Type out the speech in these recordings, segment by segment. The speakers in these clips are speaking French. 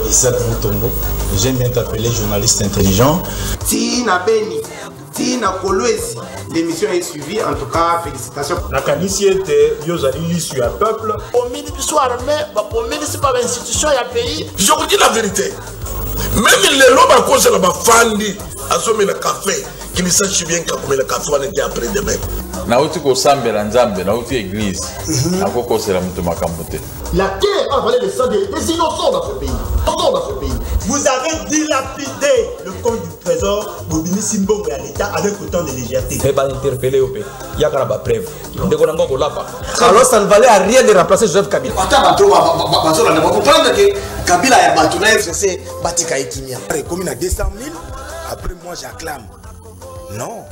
Isaac Mutombo, j'aime bien t'appeler journaliste intelligent. Tina Beni, Tina Kolwezi, l'émission est suivie, en tout cas, félicitations. La était Yozali sur un peuple. Au milieu du soir, mais au milieu de pas institution, il y a pays. Je vous dis la vérité. Même les lobes à cause de la fandi, à sommer le café, qui ne sache bien que le café on était après demain. Nauti ko sambe la nzambe, nauti église. Akoko c'est la mutuma kambote. La terre a volé le sang des innocents dans ce pays. Vous avez dilapidé le compte du trésor Bobini Simbo et à l'État avec autant de légèreté. Il va interpeller au pays. Il y a une preuve. Alors ça ne valait à rien de remplacer Joseph Kabila. Vous comprendre que Kabila a battu c'est Batika et Kimia. Comme il a 200 000, après moi j'acclame. Non.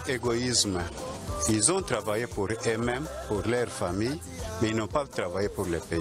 Égoïsme. Ils ont travaillé pour eux-mêmes, pour leur famille, mais ils n'ont pas travaillé pour le pays.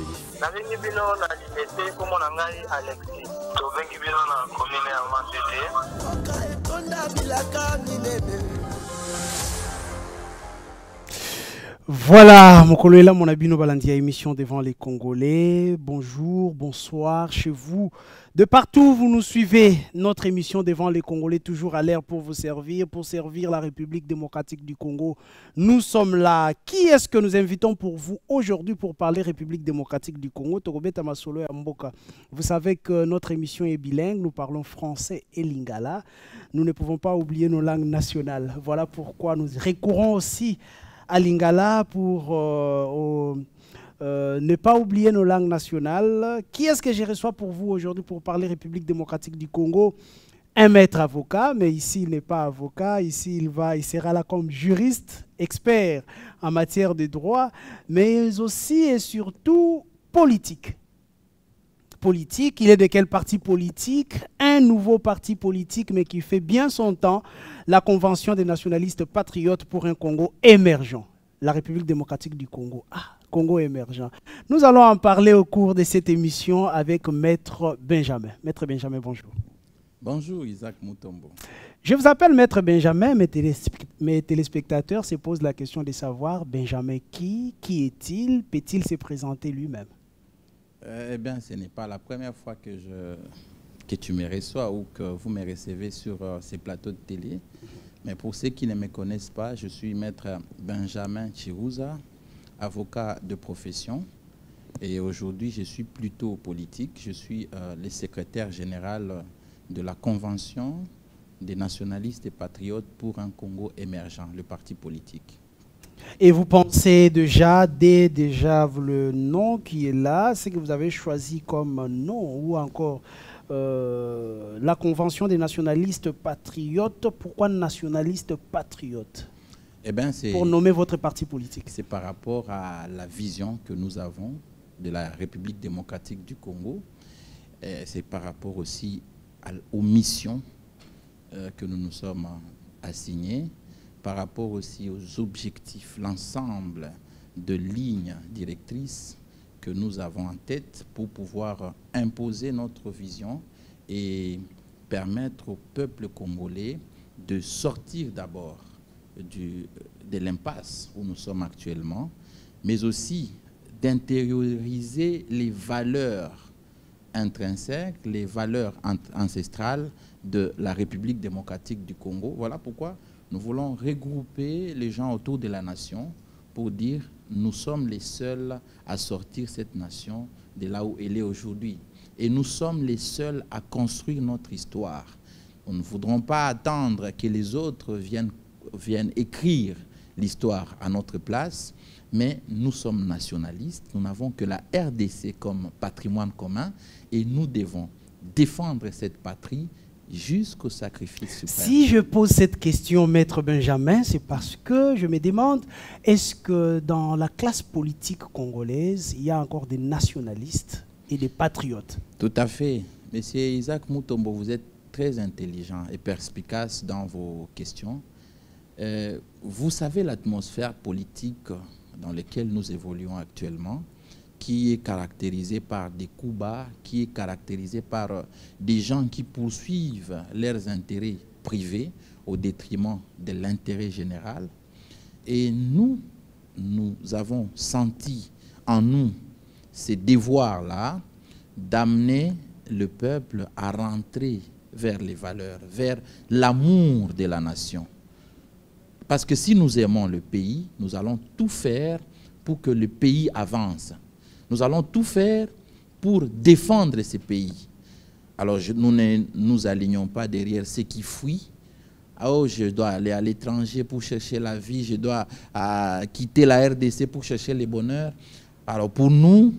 Voilà, mon collègue, mon abino balandia émission devant les Congolais. Bonjour, bonsoir chez vous. De partout, vous nous suivez. Notre émission devant les Congolais, toujours à l'air pour servir la République démocratique du Congo. Nous sommes là. Qui est-ce que nous invitons pour vous aujourd'hui pour parler République démocratique du Congo? Togobeta Masolo et Mboka. Vous savez que notre émission est bilingue. Nous parlons français et lingala. Nous ne pouvons pas oublier nos langues nationales. Voilà pourquoi nous recourons aussi à Lingala pour ne pas oublier nos langues nationales. Qui est-ce que je reçois pour vous aujourd'hui pour parler République démocratique du Congo? Un maître avocat, mais ici il n'est pas avocat, ici il sera là comme juriste, expert en matière de droit, mais aussi et surtout politique. Politique, il est de quel parti politique? Un nouveau parti politique, mais qui fait bien son temps, la Convention des nationalistes patriotes pour un Congo émergent, la République démocratique du Congo. Ah, Congo émergent. Nous allons en parler au cours de cette émission avec Maître Benjamin. Maître Benjamin, bonjour. Bonjour Isaac Mutombo. Je vous appelle Maître Benjamin, mes téléspectateurs se posent la question de savoir Benjamin qui est-il? Peut-il se présenter lui-même? Eh bien, ce n'est pas la première fois que tu me reçois ou que vous me recevez sur ces plateaux de télé. Mais pour ceux qui ne me connaissent pas, je suis Maître Benjamin Chirouza, avocat de profession. Et aujourd'hui, je suis plutôt politique. Je suis le secrétaire général de la Convention des nationalistes et patriotes pour un Congo émergent, le parti politique. Et vous pensez déjà le nom qui est là, c'est que vous avez choisi comme nom, ou encore la Convention des nationalistes patriotes. Pourquoi nationalistes patriotes? Eh bien, pour nommer votre parti politique. C'est par rapport à la vision que nous avons de la République démocratique du Congo. C'est par rapport aussi aux missions que nous nous sommes assignés, par rapport aussi aux objectifs, l'ensemble de lignes directrices que nous avons en tête pour pouvoir imposer notre vision et permettre au peuple congolais de sortir d'abord de l'impasse où nous sommes actuellement, mais aussi d'intérioriser les valeurs intrinsèques, les valeurs ancestrales de la République démocratique du Congo. Voilà pourquoi nous voulons regrouper les gens autour de la nation pour dire nous sommes les seuls à sortir cette nation de là où elle est aujourd'hui. Et nous sommes les seuls à construire notre histoire. Nous ne voudrons pas attendre que les autres viennent écrire l'histoire à notre place, mais nous sommes nationalistes, nous n'avons que la RDC comme patrimoine commun et nous devons défendre cette patrie jusqu'au sacrifice suprême. Si je pose cette question, Maître Benjamin, c'est parce que je me demande, est-ce que dans la classe politique congolaise, il y a encore des nationalistes et des patriotes? Tout à fait. Monsieur Isaac Mutombo, vous êtes très intelligent et perspicace dans vos questions. Vous savez l'atmosphère politique dans laquelle nous évoluons actuellement. qui est caractérisé par des coups bas, qui est caractérisé par des gens qui poursuivent leurs intérêts privés au détriment de l'intérêt général. Et nous avons senti en nous ce devoir-là d'amener le peuple à rentrer vers les valeurs, vers l'amour de la nation. Parce que si nous aimons le pays, nous allons tout faire pour que le pays avance. Nous allons tout faire pour défendre ce pays. Alors nous ne nous alignons pas derrière ceux qui fuient. Oh, je dois aller à l'étranger pour chercher la vie, je dois quitter la RDC pour chercher le bonheur. Alors pour nous,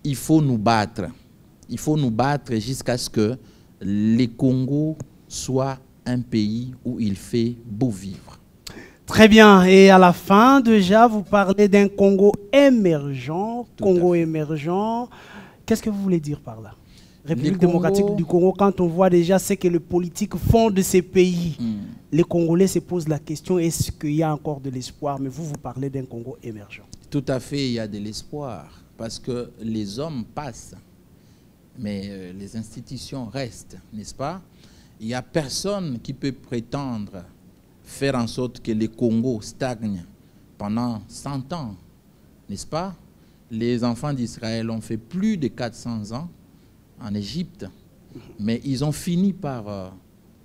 il faut nous battre. Il faut nous battre jusqu'à ce que le Congo soit un pays où il fait beau vivre. Très bien. Et à la fin, déjà, vous parlez d'un Congo émergent. Congo émergent. Qu'est-ce que vous voulez dire par là? République démocratique du Congo, quand on voit déjà ce que les politiques font de ces pays, les Congolais se posent la question, est-ce qu'il y a encore de l'espoir? Mais vous parlez d'un Congo émergent. Tout à fait, il y a de l'espoir, parce que les hommes passent, mais les institutions restent, n'est-ce pas? Il n'y a personne qui peut prétendre faire en sorte que le Congo stagne pendant 100 ans, n'est-ce pas? Les enfants d'Israël ont fait plus de 400 ans en Égypte, mais ils ont fini par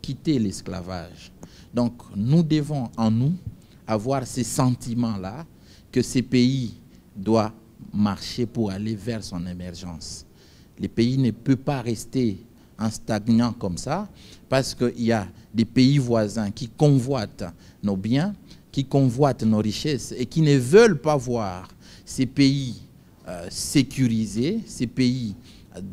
quitter l'esclavage. Donc nous devons en nous avoir ces sentiments-là que ces pays doivent marcher pour aller vers son émergence. Le pays ne peut pas rester en stagnant comme ça, parce qu'il y a des pays voisins qui convoitent nos biens, qui convoitent nos richesses et qui ne veulent pas voir ces pays sécurisés, ces pays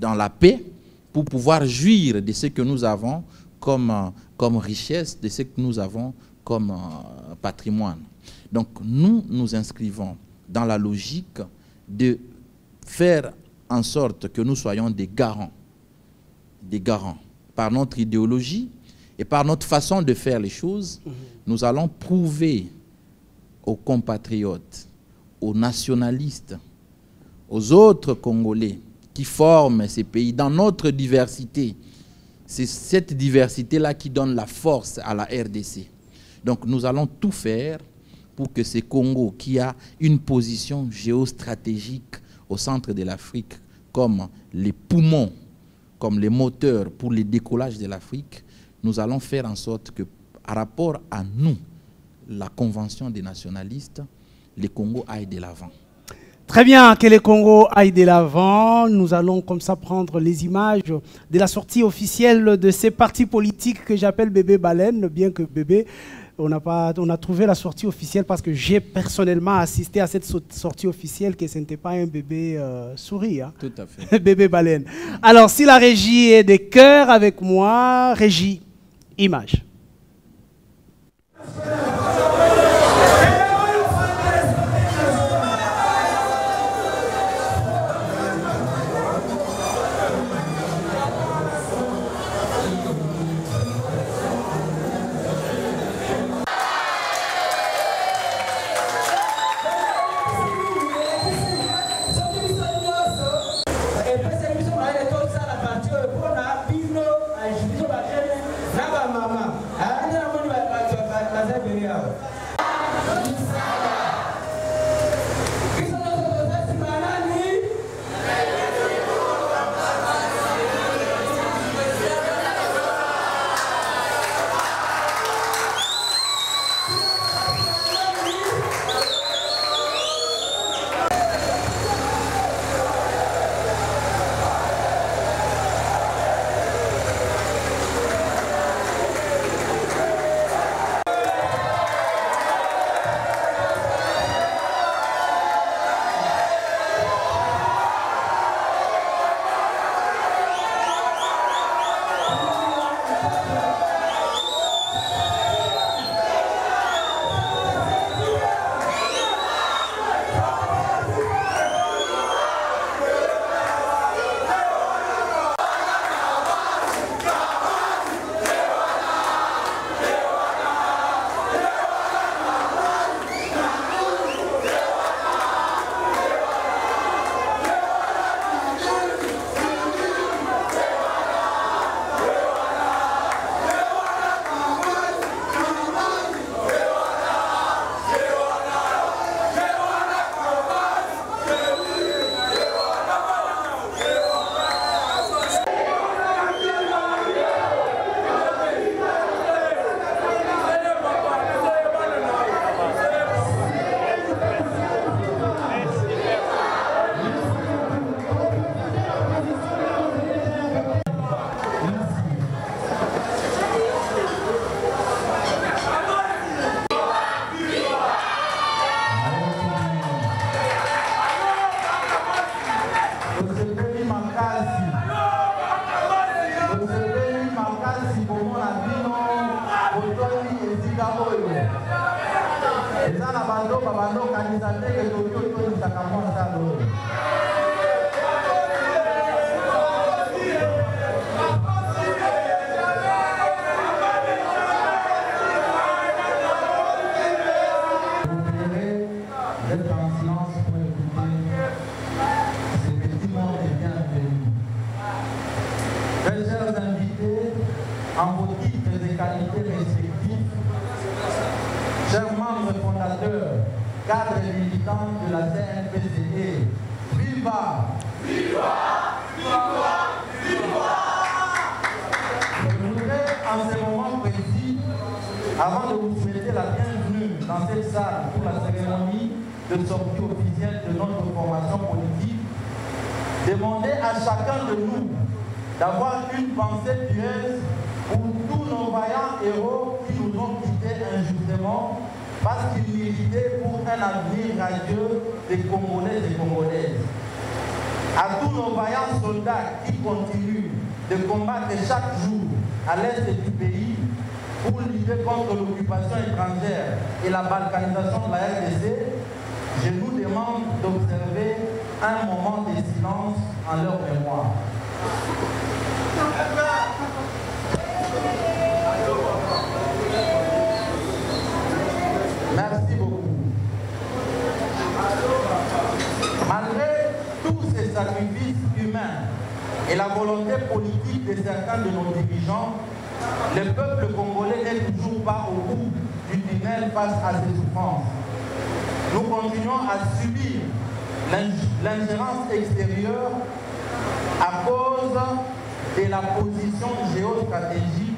dans la paix, pour pouvoir jouir de ce que nous avons comme richesse, de ce que nous avons comme patrimoine. Donc nous nous inscrivons dans la logique de faire en sorte que nous soyons des garants par notre idéologie et par notre façon de faire les choses. Nous allons prouver aux compatriotes, aux nationalistes, aux autres Congolais qui forment ces pays dans notre diversité. C'est cette diversité-là qui donne la force à la RDC. Donc nous allons tout faire pour que ce Congo, qui a une position géostratégique au centre de l'Afrique, comme les poumons, comme les moteurs pour le décollage de l'Afrique, nous allons faire en sorte que, par rapport à nous, la Convention des nationalistes, le Congo aille de l'avant. Très bien, que le Congo aille de l'avant. Nous allons comme ça prendre les images de la sortie officielle de ces partis politiques que j'appelle bébé baleine, bien que bébé, on a trouvé la sortie officielle parce que j'ai personnellement assisté à cette sortie officielle que ce n'était pas un bébé souris. Hein. Tout à fait. Bébé baleine. Alors, si la régie est des cœurs avec moi, régie, image. makasi komona bino botondi esika oyo eza na bandoka bandokanisa teke toki otonisaka mosala oyo. En vos titres et qualités respectifs, chers membres fondateurs, cadres et militants de la CNPCE, viva! Viva! Viva! Viva! Je voudrais en ce moment précis, avant de vous souhaiter la bienvenue dans cette salle pour la cérémonie de sortie officielle de notre formation politique, demander à chacun de nous d'avoir une pensée pieuse pour tous nos vaillants héros qui nous ont quittés injustement parce qu'ils militaient pour un avenir radieux des Congolais et Congolaises. À tous nos vaillants soldats qui continuent de combattre chaque jour à l'est du pays pour lutter contre l'occupation étrangère et la balkanisation de la RDC, je vous demande d'observer un moment de silence en leur mémoire. Merci beaucoup. Malgré tous ces sacrifices humains et la volonté politique de certains de nos dirigeants, le peuple congolais n'est toujours pas au bout du tunnel face à ces souffrances. Nous continuons à subir l'ingérence extérieure à cause de la position géostratégique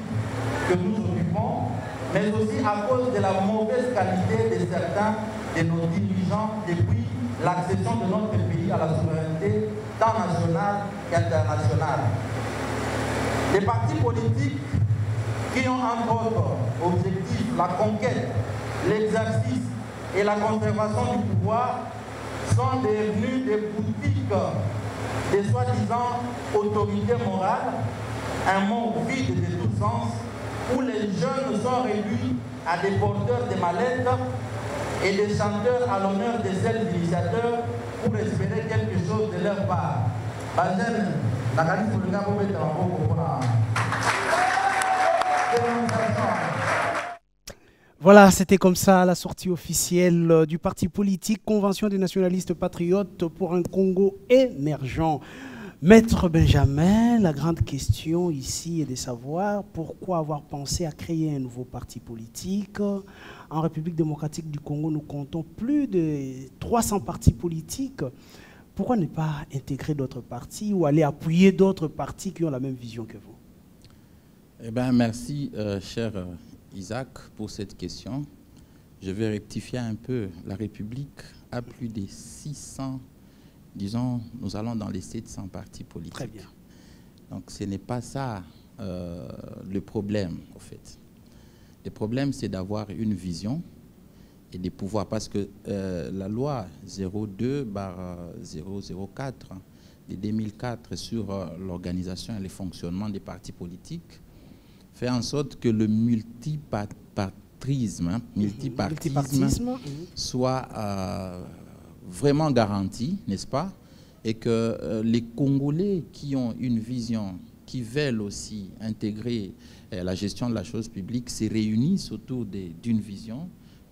que nous occupons, mais aussi à cause de la mauvaise qualité de certains de nos dirigeants depuis l'accession de notre pays à la souveraineté tant nationale qu'internationale. Les partis politiques qui ont entre autres objectif la conquête, l'exercice et la conservation du pouvoir sont devenus des boutiques des soi-disant autorités morales, un mot vide de tout sens, où les jeunes sont réduits à des porteurs de mallettes et des chanteurs à l'honneur des ailes initiateurs pour espérer quelque chose de leur part. Voilà, c'était comme ça la sortie officielle du parti politique Convention des nationalistes patriotes pour un Congo émergent. Maître Benjamin, la grande question ici est de savoir pourquoi avoir pensé à créer un nouveau parti politique. En République démocratique du Congo, nous comptons plus de 300 partis politiques. Pourquoi ne pas intégrer d'autres partis ou aller appuyer d'autres partis qui ont la même vision que vous? Eh bien, merci, cher Isaac, pour cette question. Je vais rectifier un peu. La République a plus de 600, disons, nous allons dans les 700 partis politiques. Très bien. Donc, ce n'est pas ça le problème, en fait. Le problème, c'est d'avoir une vision et de pouvoir, parce que la loi 02/004 de 2004 sur l'organisation et le fonctionnement des partis politiques fait en sorte que le multipartisme soit vraiment garanti, n'est-ce pas? Et que les Congolais qui ont une vision, qui veulent aussi intégrer la gestion de la chose publique, se réunissent autour d'une vision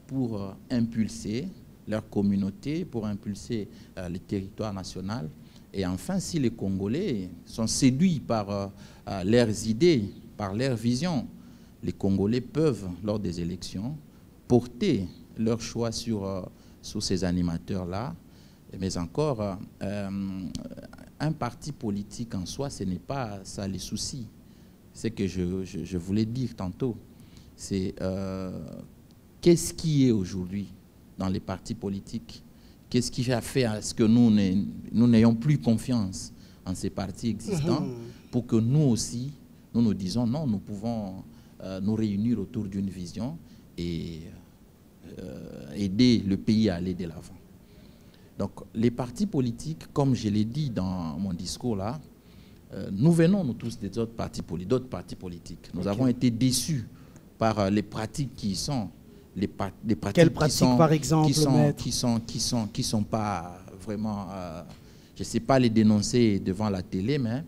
pour impulser leur communauté, pour impulser le territoire national. Et enfin, si les Congolais sont séduits par leurs idées, par leur vision, les Congolais peuvent, lors des élections, porter leur choix sur ces animateurs-là. Mais encore, un parti politique en soi, ce n'est pas ça les soucis. C'est que je voulais dire tantôt, c'est qu'est-ce qui est aujourd'hui dans les partis politiques? Qu'est-ce qui a fait à ce que nous n'ayons plus confiance en ces partis existants pour que nous aussi, nous disons non, nous pouvons nous réunir autour d'une vision et aider le pays à aller de l'avant. Donc les partis politiques, comme je l'ai dit dans mon discours là, nous venons, nous tous, des autres partis politiques. Nous avons été déçus par les pratiques qui sont... Quelles pratiques, par exemple, qui sont pas vraiment... je ne sais pas les dénoncer devant la télé, mais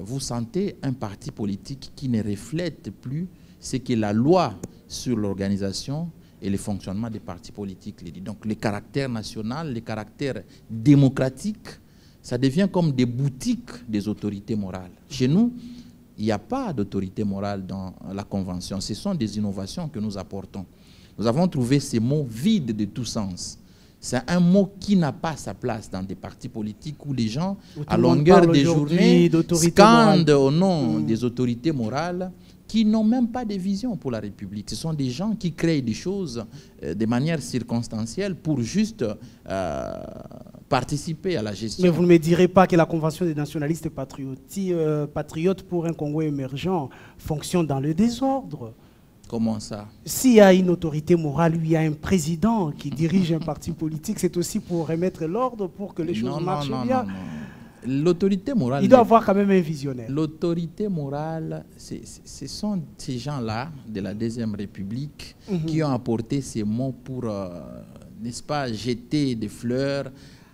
vous sentez un parti politique qui ne reflète plus ce que la loi sur l'organisation et le fonctionnement des partis politiques les dit. Donc, le caractère national, le caractère démocratique, ça devient comme des boutiques des autorités morales. Chez nous, il n'y a pas d'autorité morale dans la Convention. Ce sont des innovations que nous apportons. Nous avons trouvé ces mots vides de tout sens. C'est un mot qui n'a pas sa place dans des partis politiques où les gens, à longueur de journée, scandent au nom des autorités morales qui n'ont même pas de vision pour la République. Ce sont des gens qui créent des choses de manière circonstancielle pour juste participer à la gestion. Mais vous ne me direz pas que la Convention des nationalistes patriotes pour un Congo émergent fonctionne dans le désordre? Comment ça? S'il y a une autorité morale, il y a un président qui dirige un parti politique, c'est aussi pour remettre l'ordre, pour que les choses marchent bien. Non. L'autorité morale... Il doit avoir quand même un visionnaire. L'autorité morale, ce sont ces gens-là de la Deuxième République qui ont apporté ces mots pour, n'est-ce pas, jeter des fleurs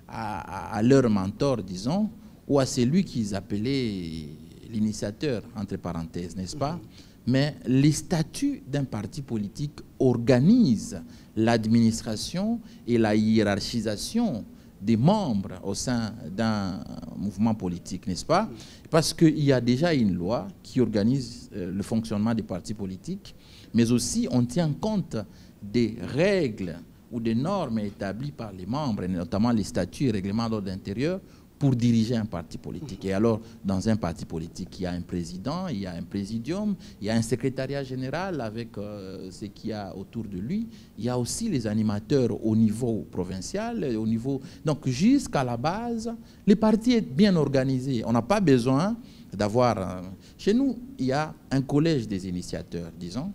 à leur mentor, disons, ou à celui qu'ils appelaient l'initiateur, entre parenthèses, n'est-ce pas? Mais les statuts d'un parti politique organisent l'administration et la hiérarchisation des membres au sein d'un mouvement politique, n'est-ce pas? Parce qu'il y a déjà une loi qui organise le fonctionnement des partis politiques, mais aussi on tient compte des règles ou des normes établies par les membres, et notamment les statuts et règlements d'ordre intérieur, pour diriger un parti politique. Et alors, dans un parti politique, il y a un président, il y a un présidium, il y a un secrétariat général avec ce qu'il y a autour de lui. Il y a aussi les animateurs au niveau provincial, au niveau... Donc, jusqu'à la base, le parti est bien organisé. On n'a pas besoin d'avoir... Chez nous, il y a un collège des initiateurs, disons.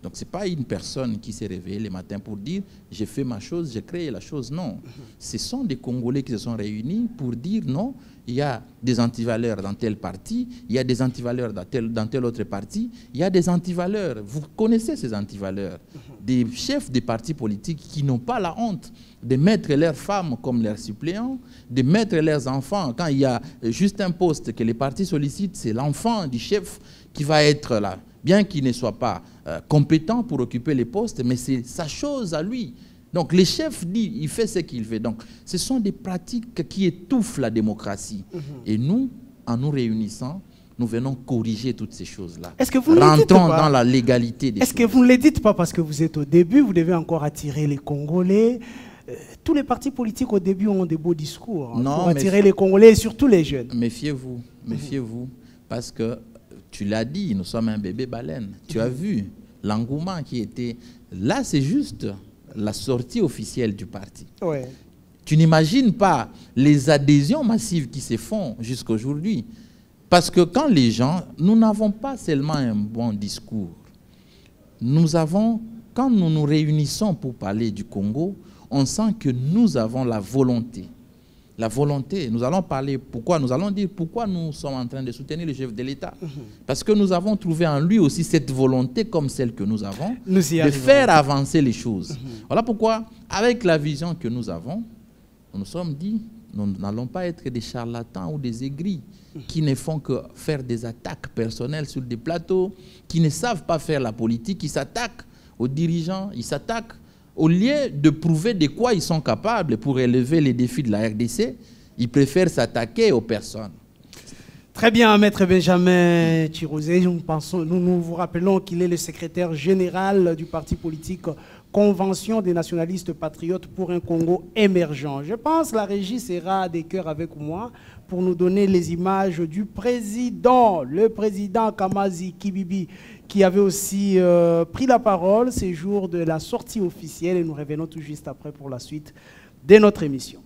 Donc, ce n'est pas une personne qui s'est réveillée le matin pour dire « j'ai fait ma chose, j'ai créé la chose ». Non. Ce sont des Congolais qui se sont réunis pour dire « non, il y a des antivaleurs dans tel parti, il y a des antivaleurs dans tel autre parti, il y a des antivaleurs ». Vous connaissez ces antivaleurs. Des chefs des partis politiques qui n'ont pas la honte de mettre leurs femmes comme leurs suppléants, de mettre leurs enfants. Quand il y a juste un poste que les partis sollicitent, c'est l'enfant du chef qui va être là. Bien qu'il ne soit pas compétent pour occuper les postes, mais c'est sa chose à lui. Donc, le chef dit, il fait ce qu'il veut. Donc, ce sont des pratiques qui étouffent la démocratie. Et nous, en nous réunissant, nous venons corriger toutes ces choses-là. Rentrons dans la légalité des choses. Est-ce que vous ne le dites pas parce que vous êtes au début, vous devez encore attirer les Congolais? Tous les partis politiques, au début, ont des beaux discours pour attirer les Congolais et surtout les jeunes. Méfiez-vous, méfiez-vous, parce que tu l'as dit, nous sommes un bébé baleine. Tu as vu l'engouement qui était... Là, c'est juste la sortie officielle du parti. Ouais. Tu n'imagines pas les adhésions massives qui se font jusqu'à aujourd'hui. Parce que quand les gens... Nous n'avons pas seulement un bon discours. Nous avons... Quand nous nous réunissons pour parler du Congo, on sent que nous avons la volonté. La volonté, nous allons parler pourquoi, nous allons dire pourquoi nous sommes en train de soutenir le chef de l'État. Parce que nous avons trouvé en lui aussi cette volonté comme celle que nous avons de faire avancer les choses. Voilà pourquoi, avec la vision que nous avons, nous nous sommes dit, nous n'allons pas être des charlatans ou des aigris qui ne font que faire des attaques personnelles sur des plateaux, qui ne savent pas faire la politique, qui s'attaquent aux dirigeants, ils s'attaquent. Au lieu de prouver de quoi ils sont capables pour relever les défis de la RDC, ils préfèrent s'attaquer aux personnes. Très bien, Maître Benjamin Chirozé, nous vous rappelons qu'il est le secrétaire général du parti politique Convention des nationalistes patriotes pour un Congo émergent. Je pense que la régie sera des cœurs avec moi pour nous donner les images du président, le président Kamazi Kibibi, qui avait aussi pris la parole ces jours de la sortie officielle, et nous revenons tout juste après pour la suite de notre émission.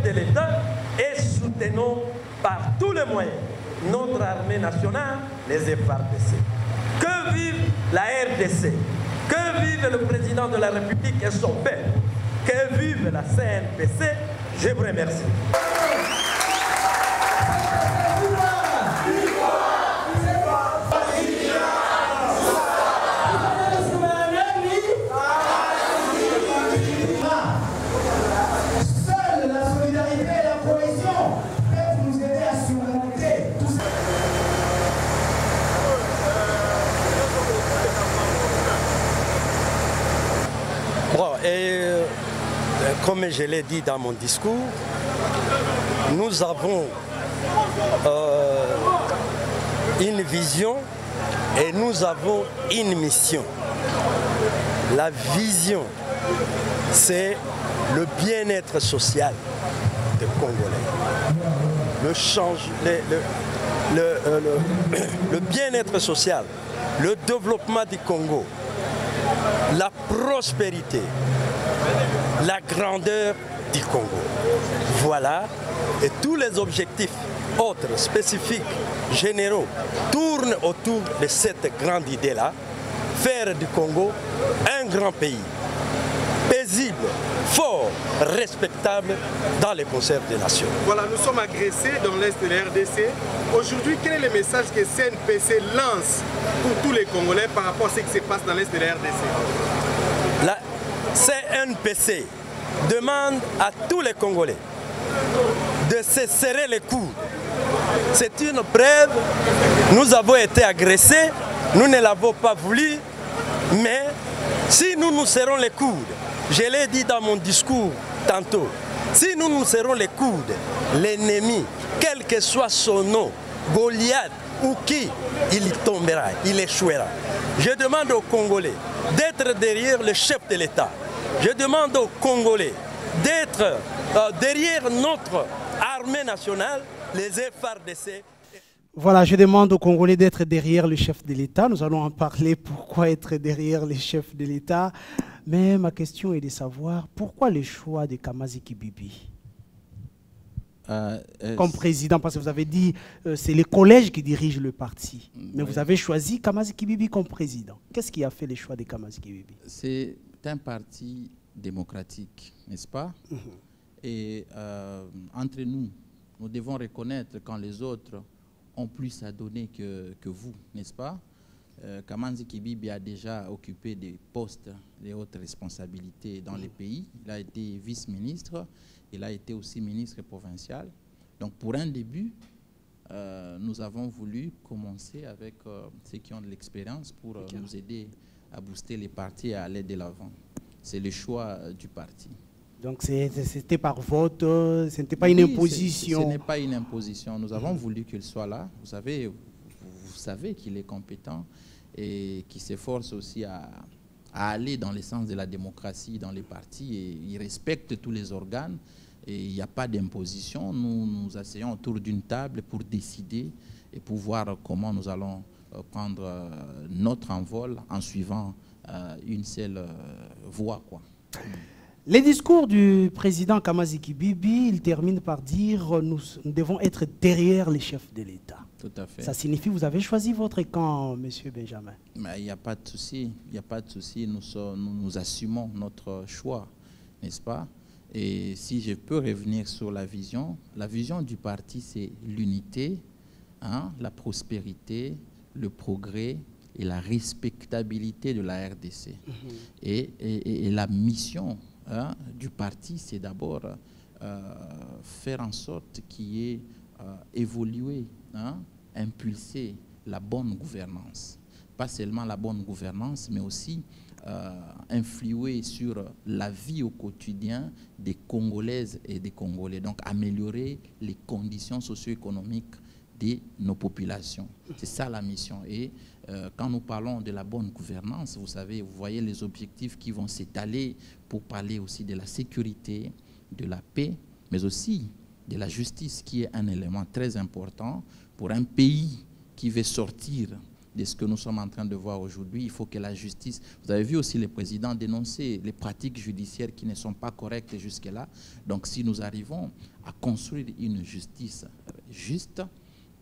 De l'État et soutenons par tous les moyens notre armée nationale, les FARDC. Que vive la RDC, que vive le président de la République et son peuple, que vive la CNPC. Je vous remercie. comme je l'ai dit dans mon discours, nous avons une vision et nous avons une mission. La vision, c'est le bien-être social des Congolais. Le bien-être social, le développement du Congo, la prospérité, la grandeur du Congo. Voilà, et tous les objectifs autres, spécifiques, généraux, tournent autour de cette grande idée-là, faire du Congo un grand pays, paisible, fort, respectable dans les concerts des nations. Voilà, nous sommes agressés dans l'Est de la RDC. Aujourd'hui, quel est le message que CNPC lance pour tous les Congolais par rapport à ce qui se passe dans l'Est de la RDC? La CNPC demande à tous les Congolais de se serrer les coudes. C'est une preuve, nous avons été agressés, nous ne l'avons pas voulu, mais si nous nous serrons les coudes, je l'ai dit dans mon discours tantôt, si nous nous serrons les coudes, l'ennemi, quel que soit son nom, Goliath ou qui, il tombera, il échouera. Je demande aux Congolais d'être derrière le chef de l'État. Je demande aux Congolais d'être derrière notre armée nationale, les FARDC. Voilà, je demande aux Congolais d'être derrière le chef de l'État. Nous allons en parler, pourquoi être derrière le chef de l'État. Mais ma question est de savoir, pourquoi le choix de Kamasi Kibibi comme président? Parce que vous avez dit c'est le collège qui dirige le parti. Mais vous avez choisi Kamasi Kibibi comme président. Qu'est-ce qui a fait le choix de Kamasi Kibibi? C'est un parti démocratique, n'est-ce pas? Et entre nous, nous devons reconnaître quand les autres ont plus à donner que vous, n'est-ce pas? Kamasi Kibibi a déjà occupé des postes, des hautes responsabilités dans les pays. Il a été vice-ministre, il a été aussi ministre provincial. Donc pour un début, nous avons voulu commencer avec ceux qui ont de l'expérience pour nous aider à booster les partis et à aller de l'avant. C'est le choix du parti. Donc c'était par vote, ce n'était pas une imposition. Ce n'est pas une imposition. Nous avons voulu qu'il soit là. Vous savez qu'il est compétent et qu'il s'efforce aussi à aller dans le sens de la démocratie dans les partis. Et il respecte tous les organes et il n'y a pas d'imposition. Nous nous asseyons autour d'une table pour décider et pour voir comment nous allons prendre notre envol en suivant une seule voie, quoi. Les discours du président Kamasi Kibibi, il termine par dire nous devons être derrière les chefs de l'État. Tout à fait. Ça signifie que vous avez choisi votre camp, monsieur Benjamin. Il n'y a pas de souci. Il n'y a pas de souci. Nous assumons notre choix, n'est-ce pas? Et si je peux revenir sur la vision du parti, c'est l'unité, hein, la prospérité, le progrès et la respectabilité de la RDC. Et la mission du parti, c'est d'abord faire en sorte qu'il y ait évolué, impulser la bonne gouvernance. Pas seulement la bonne gouvernance, mais aussi influer sur la vie au quotidien des Congolaises et des Congolais. Donc améliorer les conditions socio-économiques de nos populations. C'est ça la mission. Et quand nous parlons de la bonne gouvernance, vous savez, vous voyez les objectifs qui vont s'étaler pour parler aussi de la sécurité, de la paix, mais aussi de la justice, qui est un élément très important pour un pays qui veut sortir de ce que nous sommes en train de voir aujourd'hui. Il faut que la justice... Vous avez vu aussi le président dénoncer les pratiques judiciaires qui ne sont pas correctes jusque-là. Donc si nous arrivons à construire une justice juste,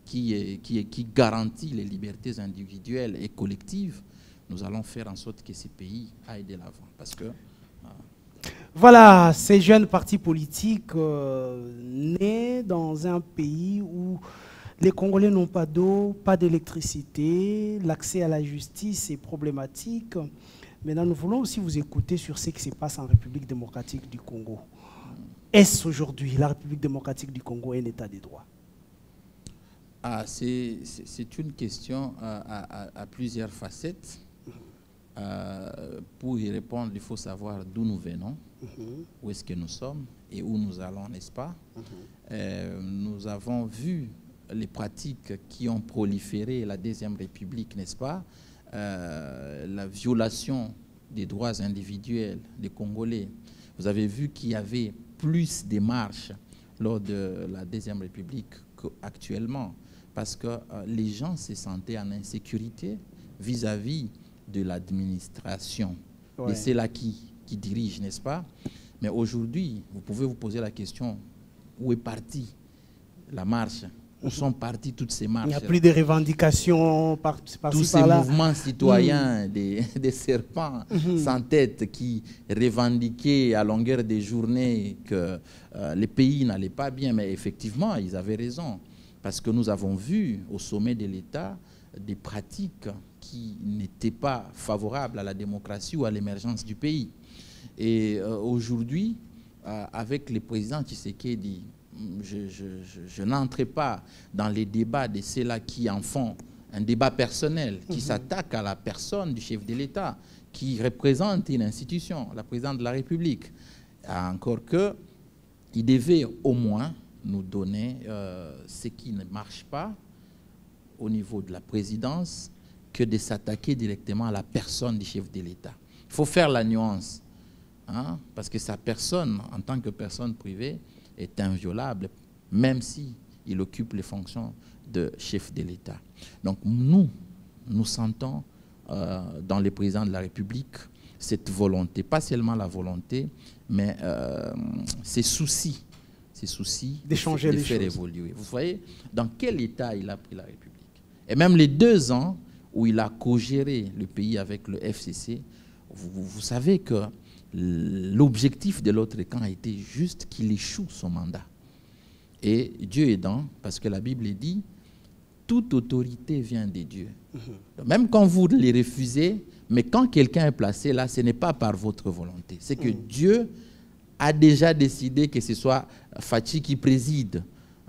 qui garantit les libertés individuelles et collectives, nous allons faire en sorte que ces pays aillent de l'avant. Parce que... Voilà, ces jeunes partis politiques nés dans un pays où les Congolais n'ont pas d'eau, pas d'électricité, l'accès à la justice est problématique. Maintenant, nous voulons aussi vous écouter sur ce qui se passe en République démocratique du Congo. Est-ce aujourd'hui la République démocratique du Congo un état de droit? C'est une question à plusieurs facettes. Pour y répondre, il faut savoir d'où nous venons, où est-ce que nous sommes et où nous allons, n'est-ce pas? Nous avons vu les pratiques qui ont proliféré la Deuxième République, n'est-ce pas? La violation des droits individuels des Congolais. Vous avez vu qu'il y avait plus de marches lors de la Deuxième République qu'actuellement, parce que les gens se sentaient en insécurité vis-à-vis de l'administration. Et c'est là qui dirige, n'est-ce pas? Mais aujourd'hui, vous pouvez vous poser la question, où est partie la marche? Où sont parties toutes ces marches? Il n'y a plus de revendications par-ci, par-là. Tous ces mouvements citoyens, des serpents sans tête qui revendiquaient à longueur des journées que les pays n'allaient pas bien. Mais effectivement, ils avaient raison. Parce que nous avons vu au sommet de l'État des pratiques qui n'étaient pas favorables à la démocratie ou à l'émergence du pays. Et aujourd'hui, avec le président Tshisekedi, je n'entre pas dans les débats de ceux-là qui en font un débat personnel, qui s'attaque à la personne du chef de l'État, qui représente une institution, la présidente de la République. Encore que, il devait au moins nous donner ce qui ne marche pas au niveau de la présidence, que de s'attaquer directement à la personne du chef de l'État. Il faut faire la nuance, hein, parce que sa personne, en tant que personne privée, est inviolable, même s'il occupe les fonctions de chef de l'État. Donc nous sentons dans le président de la République cette volonté, pas seulement la volonté, mais ces soucis d'échanger de faire évoluer. Vous voyez dans quel état il a pris la République. Et même les 2 ans où il a co-géré le pays avec le FCC, vous savez que l'objectif de l'autre camp a été juste qu'il échoue son mandat. Et Dieu aidant, parce que la Bible dit, toute autorité vient de Dieu. Même quand vous les refusez, mais quand quelqu'un est placé là, ce n'est pas par votre volonté. C'est que Dieu a déjà décidé que ce soit Fachi qui préside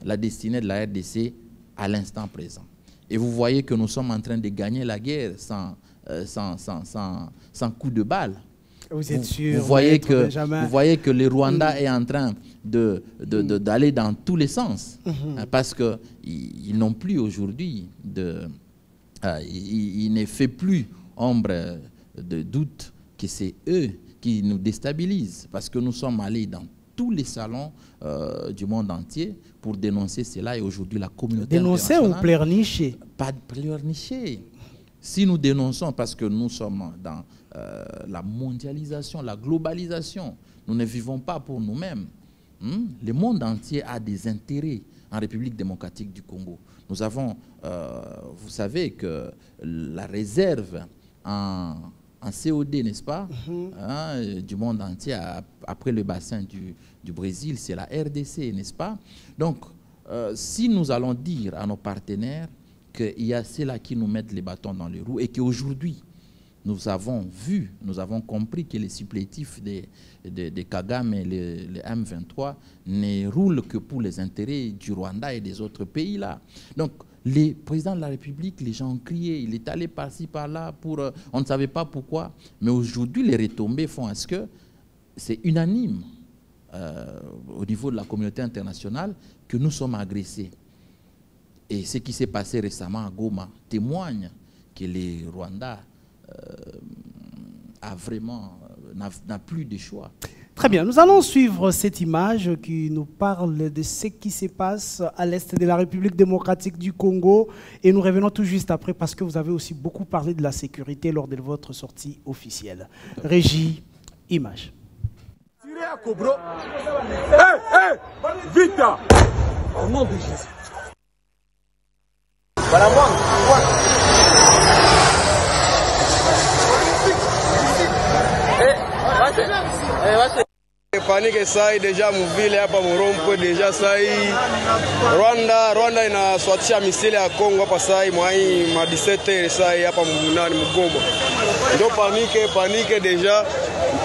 la destinée de la RDC à l'instant présent. Et vous voyez que nous sommes en train de gagner la guerre sans coup de balle. Vous êtes sûr, vous voyez que le Rwanda est en train d'aller dans tous les sens. Parce qu'ils n'ont plus aujourd'hui, il ne fait plus ombre de doute que c'est eux qui nous déstabilisent. Parce que nous sommes allés dans tous les salons du monde entier pour dénoncer cela. Et aujourd'hui, la communauté dénoncer ou pleurnicher? Pas de pleurnicher. Si nous dénonçons, parce que nous sommes dans la mondialisation, la globalisation, nous ne vivons pas pour nous-mêmes. Le monde entier a des intérêts en République démocratique du Congo. Nous avons, vous savez que la réserve en COD, n'est-ce pas, du monde entier, après le bassin du Brésil, c'est la RDC, n'est-ce pas? Donc, si nous allons dire à nos partenaires qu'il y a ceux-là qui nous mettent les bâtons dans les roues et qu'aujourd'hui, nous avons vu, nous avons compris que les supplétifs de Kagame et les M23 ne roulent que pour les intérêts du Rwanda et des autres pays là. Donc, les présidents de la République, les gens ont crié, il est allé par-ci, par-là, on ne savait pas pourquoi. Mais aujourd'hui, les retombées font à ce que c'est unanime au niveau de la communauté internationale que nous sommes agressés. Et ce qui s'est passé récemment à Goma témoigne que les Rwandais n'a plus de choix. Très bien, nous allons suivre cette image qui nous parle de ce qui se passe à l'est de la République démocratique du Congo. Et nous revenons tout juste après parce que vous avez aussi beaucoup parlé de la sécurité lors de votre sortie officielle. Régie, image. Vita! Au nom de Jésus. Panike sai deja muvile hapa Morompo deja sai Rwanda inaswatisha misile ya Kongo hapa sai mwai ma 17 sai hapa mnani Mgoma. Ndio panike deja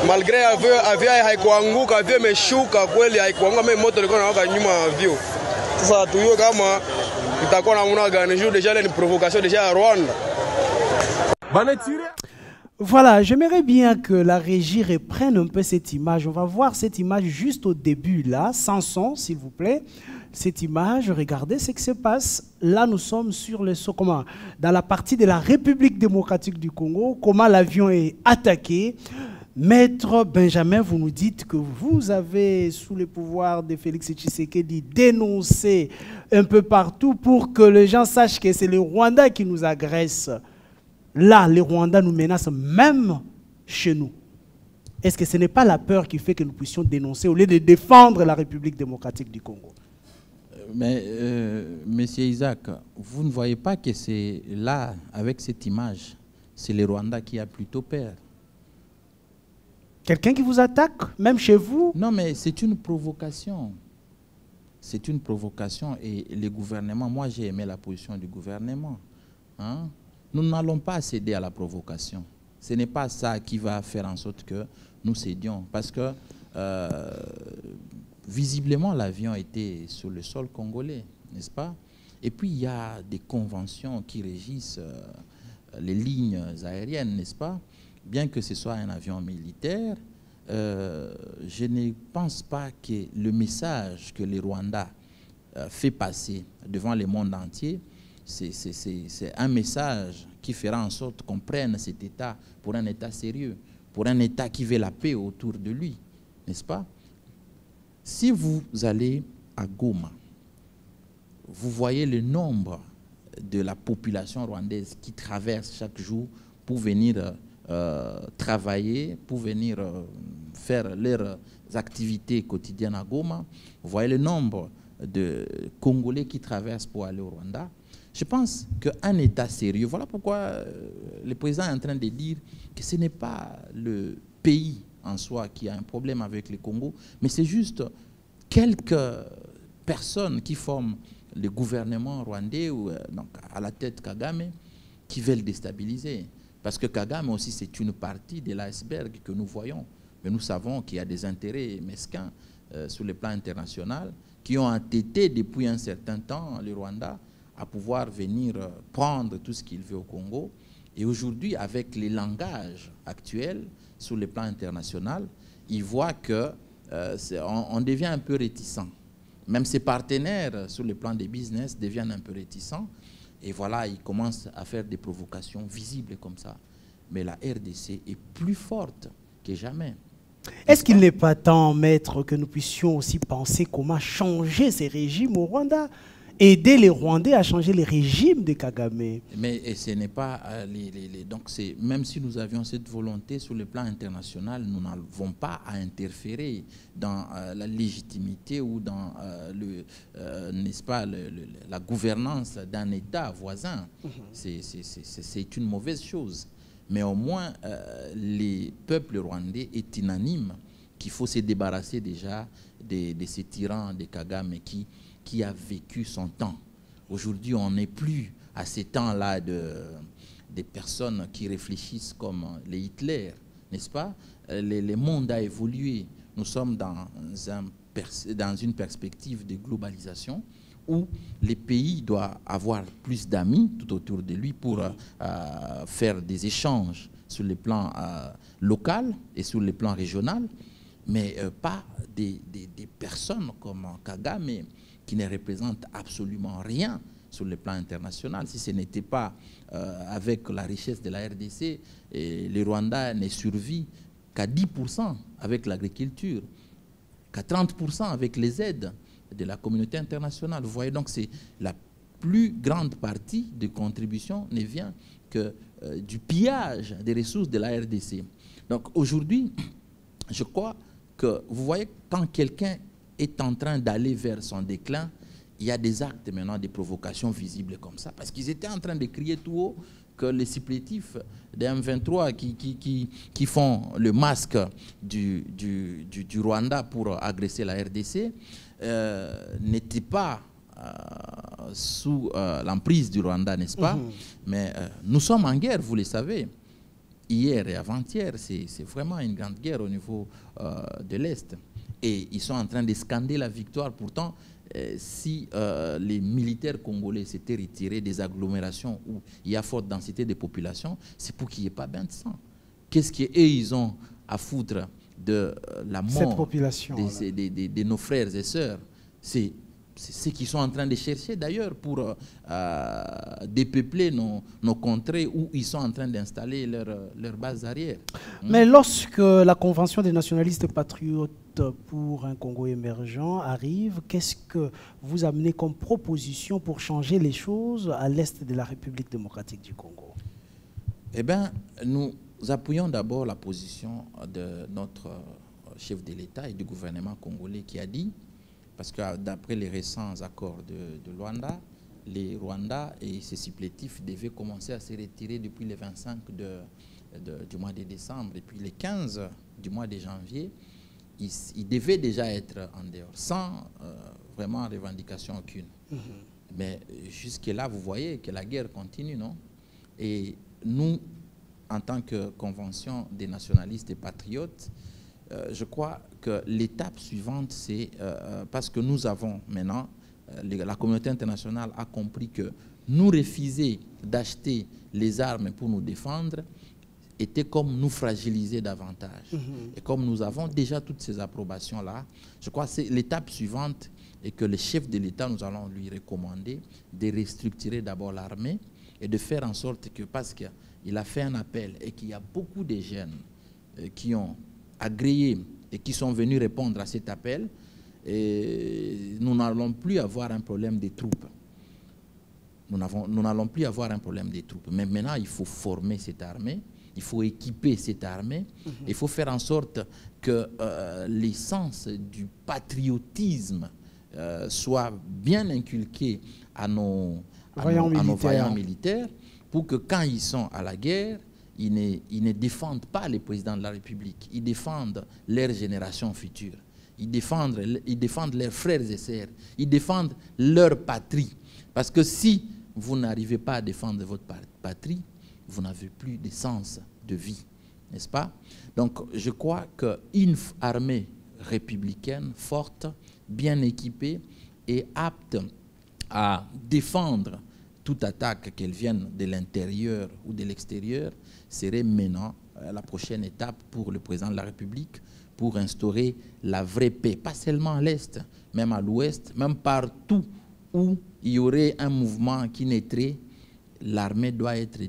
malgré avio haikuanguka, avio imeshuka kweli, haikuanguka, mimi moto ilikuwa inawaka nyuma ya avio. Sasa tuyue kama itakuwa namna gani juu deja ni provocation deja ya Rwanda. Voilà, j'aimerais bien que la régie reprenne un peu cette image. On va voir cette image juste au début, là, sans son, s'il vous plaît. Cette image, regardez ce qui se passe. Là, nous sommes sur le dans la partie de la République démocratique du Congo, comment l'avion est attaqué. Maître Benjamin, vous nous dites que vous avez, sous le pouvoir de Félix Tshisekedi, dénoncé un peu partout pour que les gens sachent que c'est le Rwanda qui nous agresse. Là, les Rwandais nous menacent même chez nous. Est-ce que ce n'est pas la peur qui fait que nous puissions dénoncer au lieu de défendre la République démocratique du Congo? Mais, Monsieur Isaac, vous ne voyez pas que c'est là, avec cette image, c'est le Rwanda qui a plutôt peur. Quelqu'un qui vous attaque, même chez vous? Non, mais c'est une provocation. C'est une provocation et le gouvernement, moi j'ai aimé la position du gouvernement. Hein? Nous n'allons pas céder à la provocation. Ce n'est pas ça qui va faire en sorte que nous cédions. Parce que, visiblement, l'avion était sur le sol congolais, n'est-ce pas? Et puis, il y a des conventions qui régissent les lignes aériennes, n'est-ce pas? Bien que ce soit un avion militaire, je ne pense pas que le message que le Rwanda fait passer devant le monde entier, c'est un message qui fera en sorte qu'on prenne cet État pour un État sérieux, pour un État qui veut la paix autour de lui, n'est-ce pas? Si vous allez à Goma, vous voyez le nombre de la population rwandaise qui traverse chaque jour pour venir travailler, pour venir faire leurs activités quotidiennes à Goma. Vous voyez le nombre de Congolais qui traversent pour aller au Rwanda. Je pense qu'un État sérieux, voilà pourquoi le président est en train de dire que ce n'est pas le pays en soi qui a un problème avec le Congo, mais c'est juste quelques personnes qui forment le gouvernement rwandais, ou donc à la tête Kagame, qui veulent déstabiliser. Parce que Kagame aussi, c'est une partie de l'iceberg que nous voyons. Mais nous savons qu'il y a des intérêts mesquins sur le plan international qui ont entêté depuis un certain temps le Rwanda à pouvoir venir prendre tout ce qu'il veut au Congo. Et aujourd'hui, avec les langages actuels sur le plan international, ils voient que on devient un peu réticent. Même ses partenaires sur le plan des business deviennent un peu réticents. Et voilà, ils commencent à faire des provocations visibles comme ça. Mais la RDC est plus forte que jamais. Est-ce qu'il n'est pas temps, maître, que nous puissions aussi penser comment changer ces régimes au Rwanda? Aider les Rwandais à changer les régimes de Kagame. Mais ce n'est pas... donc même si nous avions cette volonté sur le plan international, nous n'avons pas à interférer dans la légitimité ou dans n'est-ce pas, la gouvernance d'un État voisin. C'est une mauvaise chose. Mais au moins, les peuples rwandais est unanime qu'il faut se débarrasser déjà de ces tyrans de Kagame qui a vécu son temps. Aujourd'hui, on n'est plus à ces temps-là des personnes qui réfléchissent comme les Hitler, n'est-ce pas? Le monde a évolué. Nous sommes dans une perspective de globalisation où les pays doivent avoir plus d'amis tout autour de lui pour faire des échanges sur le plan local et sur le plan régional, mais pas des personnes comme Kagame qui ne représentent absolument rien sur le plan international. Si ce n'était pas avec la richesse de la RDC, le Rwanda ne survit qu'à 10% avec l'agriculture, qu'à 30% avec les aides de la communauté internationale. Vous voyez, donc c'est la plus grande partie de contribution ne vient que du pillage des ressources de la RDC. Donc aujourd'hui, je crois que vous voyez, quand quelqu'un est en train d'aller vers son déclin, il y a des actes maintenant de provocation visibles comme ça, parce qu'ils étaient en train de crier tout haut que les supplétifs des M23 qui font le masque du Rwanda pour agresser la RDC n'étaient pas sous l'emprise du Rwanda, n'est-ce pas? Mais nous sommes en guerre, vous le savez. Hier et avant-hier, c'est vraiment une grande guerre au niveau de l'Est. Et ils sont en train de scander la victoire. Pourtant, si les militaires congolais s'étaient retirés des agglomérations où il y a forte densité de population, c'est pour qu'il n'y ait pas bain de sang. qu'est-ce qu'eux ils ont à foutre de la mort cette population, de nos frères et sœurs? C'est ce qu'ils sont en train de chercher d'ailleurs pour dépeupler nos contrées où ils sont en train d'installer leur base arrière. Mais lorsque la Convention des nationalistes patriotes pour un Congo émergent arrive, qu'est-ce que vous amenez comme proposition pour changer les choses à l'est de la République démocratique du Congo? Eh bien, nous appuyons d'abord la position de notre chef de l'État et du gouvernement congolais qui a dit, parce que d'après les récents accords de Luanda, les Rwandais et ses supplétifs devaient commencer à se retirer depuis le 25 du mois de décembre. Et puis le 15 du mois de janvier, ils devaient déjà être en dehors, sans vraiment revendication aucune. Mais jusque-là, vous voyez que la guerre continue, non? Et nous, en tant que convention des nationalistes et patriotes, je crois que l'étape suivante, c'est parce que nous avons maintenant, la communauté internationale a compris que nous refuser d'acheter les armes pour nous défendre était comme nous fragiliser davantage. Et comme nous avons déjà toutes ces approbations-là, je crois que c'est l'étape suivante et que le chef de l'État, nous allons lui recommander de restructurer d'abord l'armée et de faire en sorte que, parce qu'il a fait un appel et qu'il y a beaucoup de jeunes qui ont agréé et qui sont venus répondre à cet appel, et nous n'allons plus avoir un problème de troupes. Nous n'allons plus avoir un problème de troupes. Mais maintenant, il faut former cette armée, il faut équiper cette armée, il faut faire en sorte que l'essence du patriotisme soit bien inculquée à nos vaillants militaires, pour que quand ils sont à la guerre, ils ne défendent pas les présidents de la République, ils défendent leur génération future, ils défendent leurs frères et sœurs, ils défendent leur patrie. Parce que si vous n'arrivez pas à défendre votre patrie, vous n'avez plus de sens de vie, n'est-ce pas? Donc je crois qu'une armée républicaine forte, bien équipée et apte à défendre toute attaque, qu'elle vienne de l'intérieur ou de l'extérieur, serait maintenant la prochaine étape pour le président de la République pour instaurer la vraie paix, pas seulement à l'Est, même à l'Ouest, même partout où il y aurait un mouvement qui naîtrait. L'armée doit être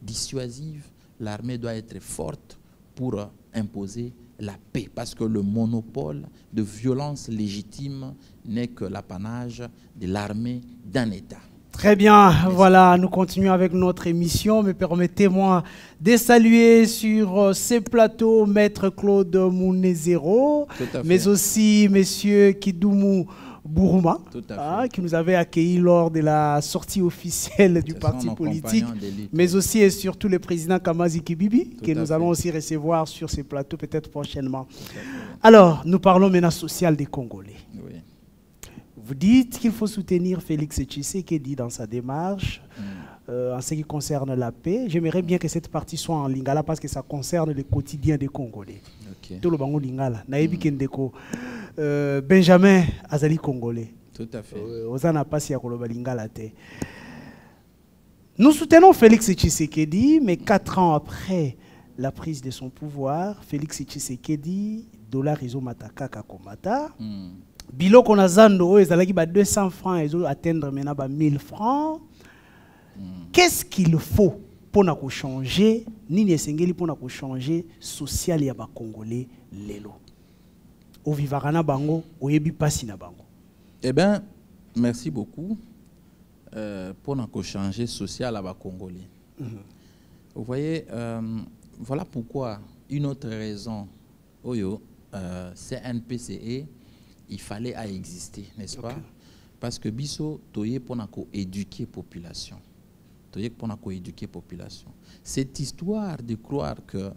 dissuasive, l'armée doit être forte pour imposer la paix, parce que le monopole de violence légitime n'est que l'apanage de l'armée d'un État. Très bien, voilà, nous continuons avec notre émission, mais permettez-moi de saluer sur ces plateaux Maître Claude Mounezero, mais aussi Monsieur Kidoumou Bourouma, qui nous avait accueillis lors de la sortie officielle du parti politique, mais aussi et surtout le président Kamazi Kibibi, que nous allons aussi recevoir sur ces plateaux peut-être prochainement. Alors, nous parlons maintenant social des Congolais. Oui. Vous dites qu'il faut soutenir Félix Tshisekedi dans sa démarche en ce qui concerne la paix. J'aimerais bien que cette partie soit en lingala parce que ça concerne le quotidien des Congolais. Tout le bango lingala. Naebi Kendeko. Benjamin Azali Congolais. Tout à fait. Ozana pasi ya koloba lingala te. Nous soutenons Félix Tshisekedi, mais 4 ans après la prise de son pouvoir, Félix Tshisekedi, dollar izo mataka kakomata. Biloko na zando ezalaki ba 200 francs et atteindre maintenant ba 1000 francs. Qu'est-ce qu'il faut pour changer nini esengeli pour changer social ya ba Congolais lelo? O vivara bango, o yebi pasi na bango. Eh bien, merci beaucoup pour changer social à ba Congolais. Vous voyez, voilà pourquoi une autre raison oyo CNPCE il fallait à exister, n'est-ce pas? Parce que biso toye pour éduquer population. Toye pour éduquer population. Cette histoire de croire que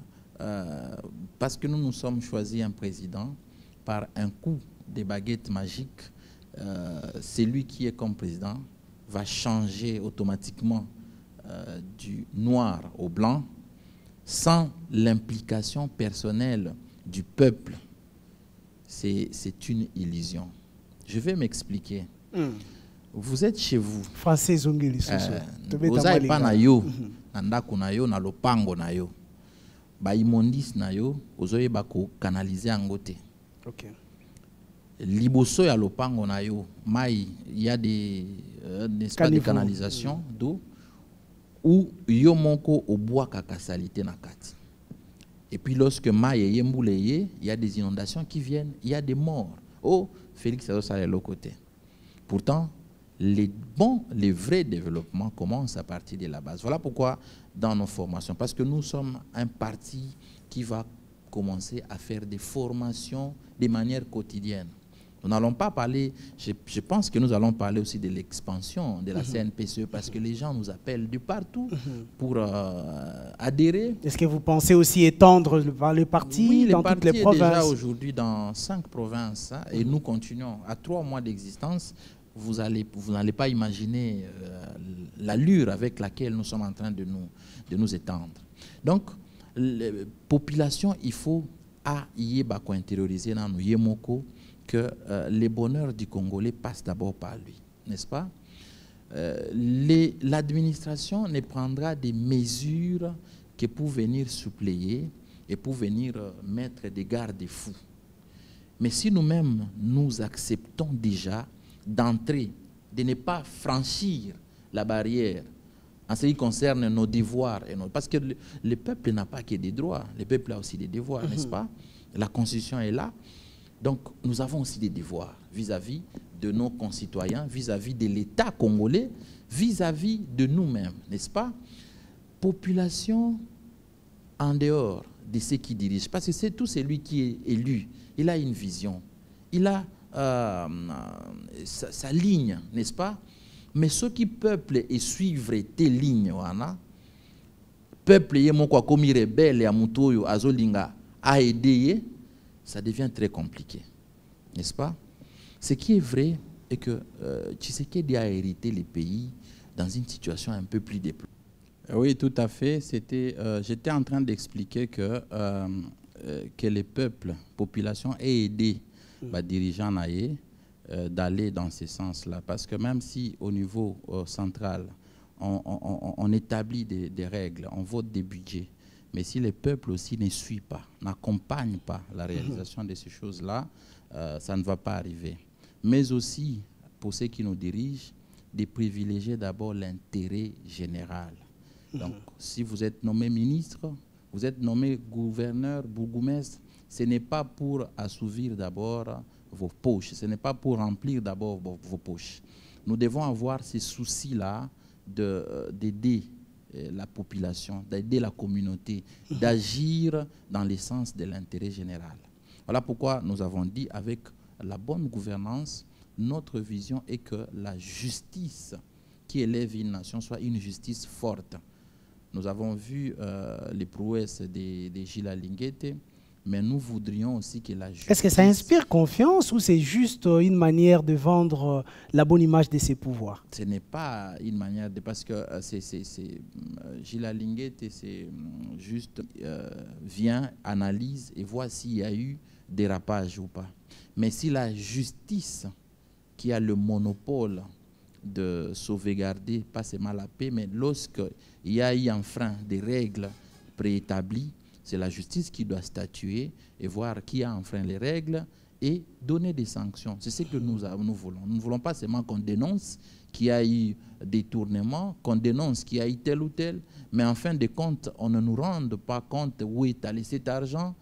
parce que nous nous sommes choisis un président par un coup de baguette magique, celui qui est comme président va changer automatiquement du noir au blanc sans l'implication personnelle du peuple. C'est une illusion. Je vais m'expliquer. Vous êtes chez vous. Français vous n'avez pas na yo, na ndako na yo, na lopango na yo. ba immondice na yo ozoye bako canaliser angote. OK. Liboso ya lopango na yo mai il y a des n'est-ce pas des canalisations d'eau où yo moko au bois kaka salité na kati. Et puis lorsque mai yembouleye, il y a des inondations qui viennent, il y a des morts. Oh, Félix ça de l'autre côté. Pourtant les vrais développements commencent à partir de la base. Voilà pourquoi dans nos formations, parce que nous sommes un parti qui va commencer à faire des formations de manière quotidienne. Nous n'allons pas parler, je pense que nous allons parler aussi de l'expansion de la CNPCE parce que les gens nous appellent de partout pour adhérer. Est-ce que vous pensez aussi étendre le parti dans toutes les provinces? Déjà aujourd'hui dans 5 provinces hein, et nous continuons. À 3 mois d'existence, vous n'allez pas imaginer l'allure avec laquelle nous sommes en train de nous étendre. Donc, la population, il faut intérioriser dans nous que le bonheur du Congolais passe d'abord par lui, n'est-ce pas? L'administration ne prendra des mesures que pour venir suppléer et pour venir mettre des garde-fous. Mais si nous-mêmes, nous acceptons déjà d'entrer, de ne pas franchir la barrière en ce qui concerne nos devoirs, parce que le peuple n'a pas que des droits, le peuple a aussi des devoirs, n'est-ce pas? La Constitution est là. Donc, nous avons aussi des devoirs vis-à-vis de nos concitoyens, vis-à-vis de l'État congolais, vis-à-vis de nous-mêmes, n'est-ce pas? Population en dehors de ceux qui dirigent, parce que c'est tout celui qui est élu, il a une vision, il a sa ligne, n'est-ce pas? Mais ceux qui peuplent et suivent tes lignes, peuple yemoko comme rebelle ya mutoyo azolinga a aidé, ça devient très compliqué, n'est-ce pas? Ce qui est vrai est que Tshisekedi a hérité le pays dans une situation un peu plus déplorable. Oui, tout à fait. J'étais en train d'expliquer que les peuples, population, aient aidé les dirigeants d'aller dans ce sens-là. Parce que même si au niveau central, on établit des règles, on vote des budgets, mais si les peuples aussi ne suivent pas, n'accompagnent pas la réalisation de ces choses-là, ça ne va pas arriver. Mais aussi, pour ceux qui nous dirigent, de privilégier d'abord l'intérêt général. Donc, si vous êtes nommé ministre, vous êtes nommé gouverneur, bourgmestre, ce n'est pas pour assouvir d'abord vos poches, ce n'est pas pour remplir d'abord vos poches. Nous devons avoir ces soucis-là d'aider la population, d'aider la communauté, d'agir dans le sens de l'intérêt général. Voilà pourquoi nous avons dit, avec la bonne gouvernance, notre vision est que la justice qui élève une nation soit une justice forte. Nous avons vu les prouesses de Gila Lingete, mais nous voudrions aussi que la justice... Est-ce que ça inspire confiance ou c'est juste une manière de vendre la bonne image de ses pouvoirs? Ce n'est pas une manière de... Parce que Gila Lingete, c'est juste vient, analyse et voit s'il y a eu dérapage ou pas. Mais si la justice qui a le monopole de sauvegarder, pas seulement la paix, mais lorsqu'il y a eu un frein des règles préétablies, c'est la justice qui doit statuer et voir qui a enfreint les règles et donner des sanctions. C'est ce que nous voulons. Nous ne voulons pas seulement qu'on dénonce qu'il y a eu détournement, qu'on dénonce qu'il y a eu tel ou tel, mais en fin de compte, on ne nous rende pas compte où est allé cet argent,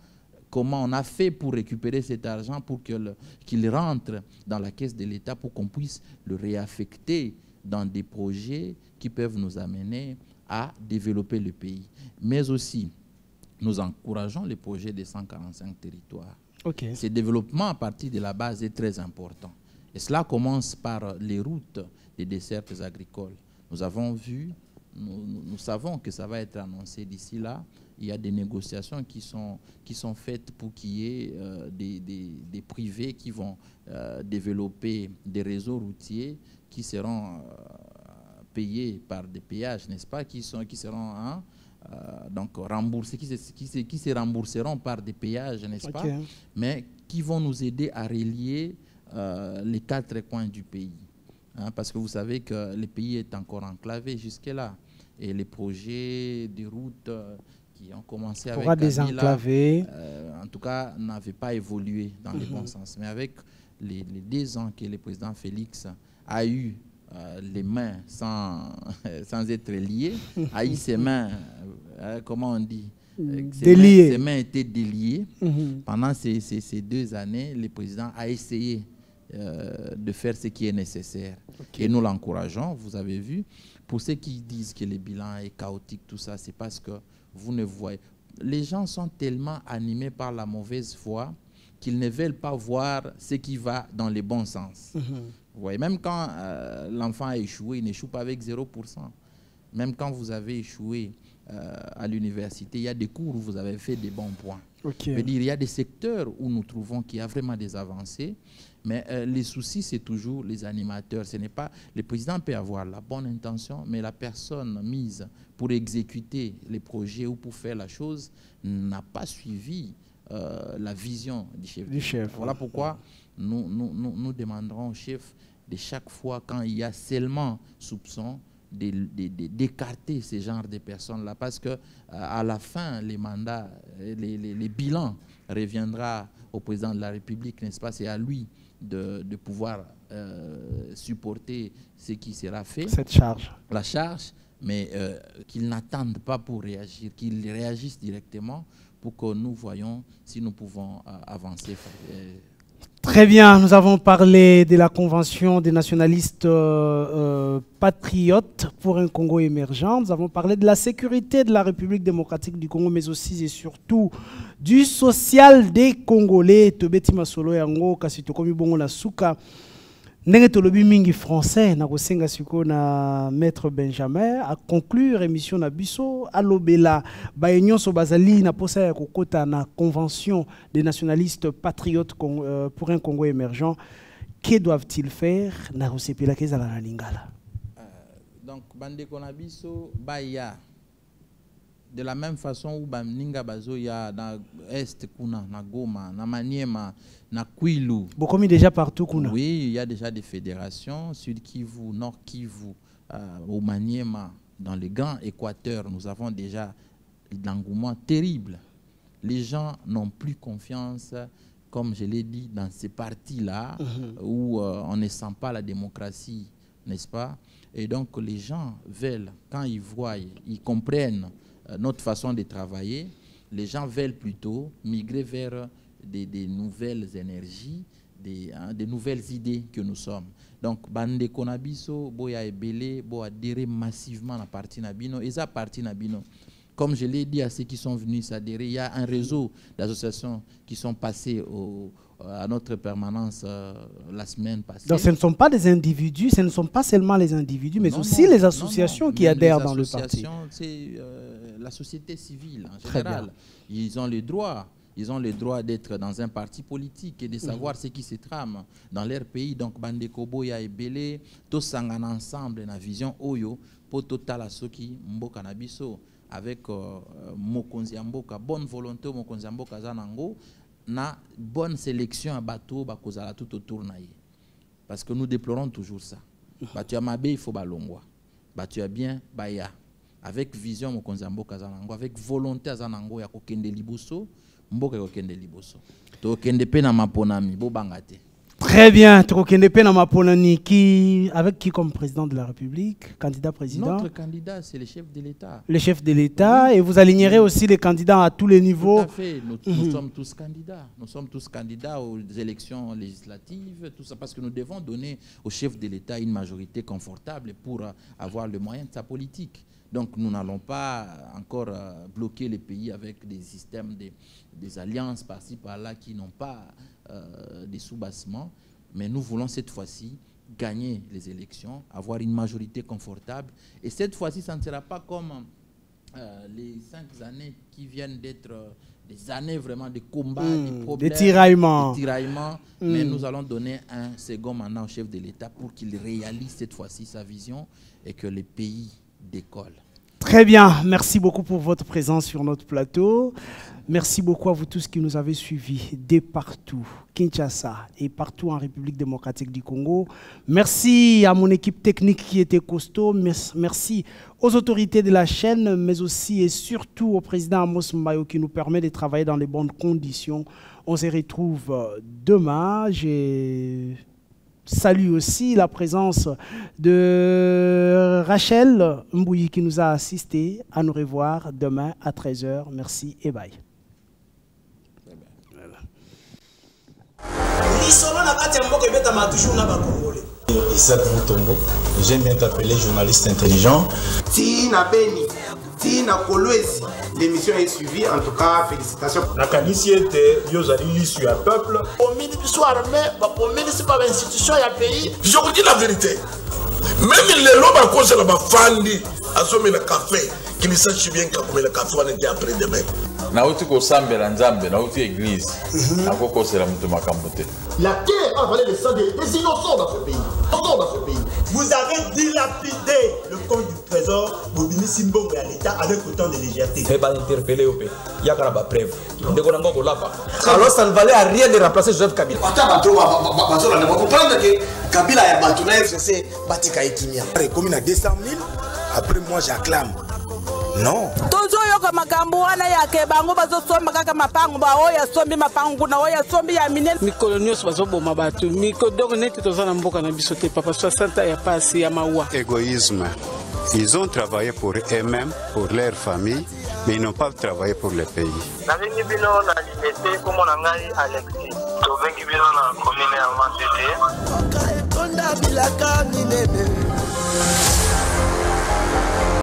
comment on a fait pour récupérer cet argent pour qu'il rentre dans la caisse de l'État pour qu'on puisse le réaffecter dans des projets qui peuvent nous amener à développer le pays. Mais aussi, nous encourageons les projets des 145 territoires. Okay. Ce développement à partir de la base est très important. Et cela commence par les routes des dessertes agricoles. Nous avons vu, nous savons que ça va être annoncé d'ici là. Il y a des négociations qui sont faites pour qu'il y ait des privés qui vont développer des réseaux routiers qui seront payés par des péages, n'est-ce pas, qui seront donc remboursés, qui se rembourseront par des péages, n'est-ce pas, mais qui vont nous aider à relier les 4 coins du pays. Parce que vous savez que le pays est encore enclavé jusque-là. et les projets de routes qui ont commencé avec Kabila, en tout cas, n'avaient pas évolué dans le bon sens. Mais avec les 2 ans que le président Félix a eu les mains sans être liées, a eu ses mains, comment on dit, ses mains étaient déliées. Pendant ces 2 années, le président a essayé de faire ce qui est nécessaire. Et nous l'encourageons, vous avez vu. Pour ceux qui disent que le bilan est chaotique, tout ça, c'est parce que vous ne voyez. Les gens sont tellement animés par la mauvaise foi qu'ils ne veulent pas voir ce qui va dans le bon sens. Vous voyez, même quand l'enfant a échoué, il n'échoue pas avec 0%. Même quand vous avez échoué à l'université, il y a des cours où vous avez fait des bons points. Je veux dire, il y a des secteurs où nous trouvons qu'il y a vraiment des avancées, mais les soucis, c'est toujours les animateurs. Ce n'est pas, le président peut avoir la bonne intention, mais la personne mise pour exécuter les projets ou pour faire la chose n'a pas suivi la vision du chef. Voilà pourquoi nous demanderons au chef de chaque fois, quand il y a seulement soupçon, d'écarter ce genre de personnes-là, parce que à la fin, les mandats, les bilans reviendra au président de la République, n'est-ce pas? C'est à lui de pouvoir supporter ce qui sera fait. Cette charge. La charge, mais qu'ils n'attendent pas pour réagir, qu'ils réagissent directement pour que nous voyons si nous pouvons avancer. Très bien, nous avons parlé de la convention des nationalistes patriotes pour un Congo émergent. Nous avons parlé de la sécurité de la République démocratique du Congo, mais aussi et surtout du social des Congolais. Tobeti Masolo yango kasi tokomi bongo na suka. Ndenge tolobi mingi français na kosenga siko na maître Benjamin a conclure émission na biso alobela bayenyoso bazali na posa ya kokota na convention des nationalistes patriotes pour un Congo émergent. Que doivent-ils faire na kosepela kezala na lingala? Donc bande konabiso baya de la même façon où Bamninga Bazo ya na Est kuna na Goma na Maniema na Kwilu. Bokomi déjà partout kuna. Oui, il y a déjà des fédérations Sud Kivu, Nord Kivu, au Maniema, dans le Grand Équateur, nous avons déjà l'engouement terrible. Les gens n'ont plus confiance, comme je l'ai dit, dans ces partis-là où on ne sent pas la démocratie, n'est-ce pas? Et donc les gens veulent, quand ils voient, ils comprennent notre façon de travailler, les gens veulent plutôt migrer vers des nouvelles énergies, des nouvelles idées que nous sommes. Donc, Bande Konabiso, Boya Ebele, Boya adhérer massivement à la partie Nabino, et ça partie Nabino. Comme je l'ai dit à ceux qui sont venus s'adhérer, il y a un réseau d'associations qui sont passées à notre permanence la semaine passée. Donc ce ne sont pas des individus, ce ne sont pas seulement les individus, mais aussi les associations qui adhèrent dans le parti. C'est la société civile en général. Ils ont le droit. Ils ont le droit d'être dans un parti politique et de savoir ce qui se trame dans leur pays. Donc, Bandeko Boya et Belé, tous s'engagent ensemble dans la vision Oyo pour total à Soki Mboka Nabiso avec Mokonzi Mboka, bonne volonté Mokonzi Mboka Zanango, na bonne sélection à bateau bakozala tout autour naïe. Parce que nous déplorons toujours ça. Batu ya mabe il faut balongwa. Batu ya bien baya. Avec vision Mokonzi Mboka Zanango, avec volonté Zanango ya kokende liboso. Très bien, avec qui comme président de la République, candidat président? Notre candidat, c'est le chef de l'État. Le chef de l'État, oui. Et vous alignerez aussi les candidats à tous les niveaux? Tout à fait, nous sommes tous candidats. Nous sommes tous candidats aux élections législatives, tout ça, parce que nous devons donner au chef de l'État une majorité confortable pour avoir le moyen de sa politique. Donc nous n'allons pas encore bloquer les pays avec des systèmes, des alliances par-ci, par-là qui n'ont pas des sous-bassements. Mais nous voulons cette fois-ci gagner les élections, avoir une majorité confortable. Et cette fois-ci, ça ne sera pas comme les 5 années qui viennent d'être des années vraiment de combats, de problèmes, des tiraillements. Mais nous allons donner un second mandat au chef de l'État pour qu'il réalise cette fois-ci sa vision et que les pays décolle. Très bien, merci beaucoup pour votre présence sur notre plateau. Merci beaucoup à vous tous qui nous avez suivis dès partout, Kinshasa et partout en République démocratique du Congo. Merci à mon équipe technique qui était costaud. Merci aux autorités de la chaîne, mais aussi et surtout au président Amos Mbayo qui nous permet de travailler dans les bonnes conditions. On se retrouve demain. Je salue aussi la présence de Rachel Mbouyi qui nous a assisté. À nous revoir demain à 13h. Merci et bye. Isaac Moutombo, j'aime bien t'appeler journaliste intelligent. Tina Beni, Tina Kolwezi, l'émission est suivie, en tout cas, félicitations. Nakanisi était, Yozali l'issue à peuple. Au milieu du soir, mais au milieu c'est pas l'institution, il y a pays. Je vous dis la vérité. Même les lobes à cause de la fandi, à sommer le café, qui ne sache bien qu'à le café, on était après demain. Nauti ko sambe la nzambe, nauti église, nakoko c'est la mutuma kambote. La guerre a avalé le sang des innocents dans ce pays. Vous avez dilapidé le compte du trésor Bobini Simbongo à l'État avec autant de légèreté. Il va interpeller au pays. Il y a une preuve. Alors ça ne valait à rien de remplacer Joseph Kabila. Attends, on va comprendre que Kabila a battu la FCC, Batika et Kimia. Comme il a 200 000, après moi j'acclame. Non. Toujours yoka makambo wana yake bango bazosomba kaka mapango ba oya sombi mapango na oya sombi ya minene mikolo nyos bazoboma batu miko donc neti tozana mboka na biso te papa 60 ya pasi ya mawa. Égoïsme. Ils ont travaillé pour eux-mêmes, pour leur famille, mais ils n'ont pas travaillé pour le pays. Navengi bino na limité comme on a ngai Alexis. Tovengi bino na commune ya Mantete.